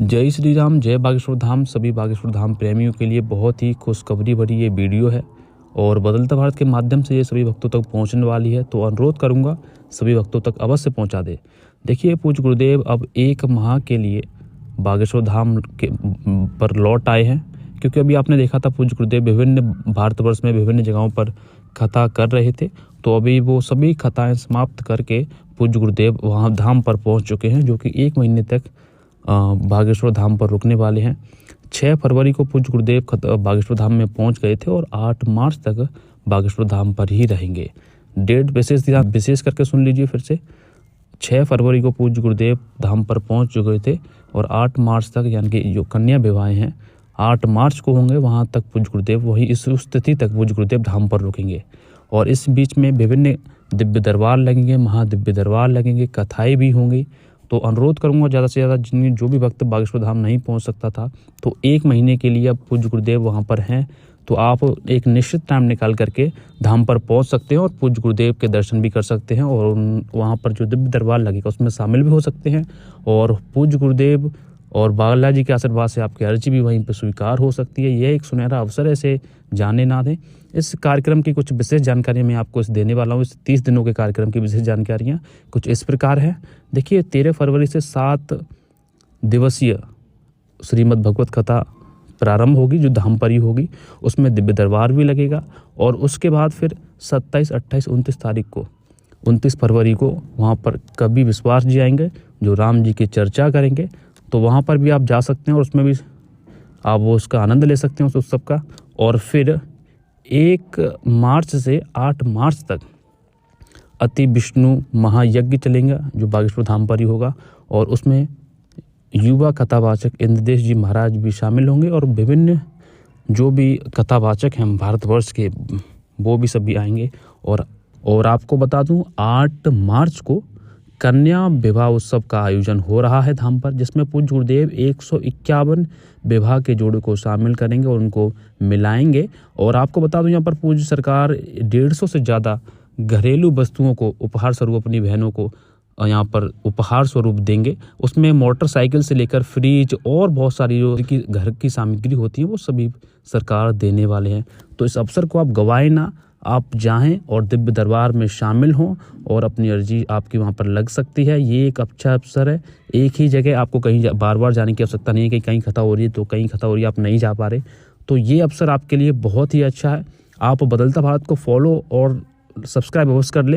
जय श्री राम, जय बागेश्वर धाम। सभी बागेश्वर धाम प्रेमियों के लिए बहुत ही खुशखबरी भरी ये वीडियो है और बदलता भारत के माध्यम से ये सभी भक्तों तक पहुंचने वाली है, तो अनुरोध करूंगा सभी भक्तों तक अवश्य पहुंचा दे। देखिए, पूज्य गुरुदेव अब 1 माह के लिए बागेश्वर धाम के पर लौट आए हैं, क्योंकि अभी आपने देखा था पूज्य गुरुदेव विभिन्न भारतवर्ष में विभिन्न जगहों पर कथा कर रहे थे। तो अभी वो सभी कथाएं समाप्त करके पूज्य गुरुदेव वहाँ धाम पर पहुँच चुके हैं, जो कि 1 महीने तक बागेश्वर धाम पर रुकने वाले हैं। 6 फरवरी को पूज्य गुरुदेव बागेश्वर धाम में पहुंच गए थे और 8 मार्च तक बागेश्वर धाम पर ही रहेंगे। डेट विशेष करके सुन लीजिए फिर से। 6 फरवरी को पूज्य गुरुदेव धाम पर पहुंच चुके थे और 8 मार्च तक, यानी कि जो कन्या विवाह हैं 8 मार्च को होंगे, वहां तक पूज्य गुरुदेव वही इस तिथि तक पूज्य गुरुदेव धाम पर रुकेंगे। और इस बीच में विभिन्न दिव्य दरबार लगेंगे, महादिव्य दरबार लगेंगे, कथाएं भी होंगी। तो अनुरोध करूंगा ज़्यादा से ज़्यादा जो भी भक्त बागेश्वर धाम नहीं पहुंच सकता था, तो 1 महीने के लिए अब पूज्य गुरुदेव वहां पर हैं, तो आप एक निश्चित टाइम निकाल करके धाम पर पहुंच सकते हैं और पूज्य गुरुदेव के दर्शन भी कर सकते हैं और वहां पर जो दिव्य दरबार लगेगा उसमें शामिल भी हो सकते हैं। और पूज्य गुरुदेव और बालाजी के आशीर्वाद से आपकी अर्जी भी वहीं पर स्वीकार हो सकती है। यह एक सुनहरा अवसर है, इसे जाने ना दें। इस कार्यक्रम की कुछ विशेष जानकारी मैं आपको देने वाला हूँ। इस 30 दिनों के कार्यक्रम की विशेष जानकारियाँ कुछ इस प्रकार है। देखिए, 13 फरवरी से 7 दिवसीय श्रीमद् भगवत कथा प्रारंभ होगी, जो धाम पर ही होगी। उसमें दिव्य दरबार भी लगेगा और उसके बाद फिर 27, 28, 29 तारीख को 29 फरवरी को वहाँ पर कवि विश्वास जी आएंगे, जो राम जी की चर्चा करेंगे। तो वहाँ पर भी आप जा सकते हैं और उसमें भी आप वो उसका आनंद ले सकते हैं उस उत्सव का। और फिर 1 मार्च से 8 मार्च तक अति विष्णु महायज्ञ चलेगा, जो बागेश्वर धाम पर ही होगा। और उसमें युवा कथावाचक इंद्रदेश जी महाराज भी शामिल होंगे और विभिन्न जो भी कथावाचक हैं भारतवर्ष के, वो भी सभी आएंगे। और आपको बता दूं, 8 मार्च को कन्या विवाह उत्सव का आयोजन हो रहा है धाम पर, जिसमें पूज्य गुरुदेव 151 विवाह के जोड़े को शामिल करेंगे और उनको मिलाएंगे। और आपको बता दूं, यहाँ पर पूज्य सरकार 150 से ज़्यादा घरेलू वस्तुओं को उपहार स्वरूप अपनी बहनों को यहाँ पर उपहार स्वरूप देंगे। उसमें मोटरसाइकिल से लेकर फ्रिज और बहुत सारी जो घर की सामग्री होती है वो सभी सरकार देने वाले हैं। तो इस अवसर को आप गवाएं ना, आप जाएं और दिव्य दरबार में शामिल हों और अपनी अर्जी आपकी वहाँ पर लग सकती है। ये एक अच्छा अवसर है। एक ही जगह आपको कहीं बार बार जाने की आवश्यकता नहीं है कि कहीं कथा हो रही है तो कहीं कथा हो रही है, आप नहीं जा पा रहे। तो ये अवसर आपके लिए बहुत ही अच्छा है। आप बदलता भारत को फॉलो और सब्सक्राइब अवश्य कर ले।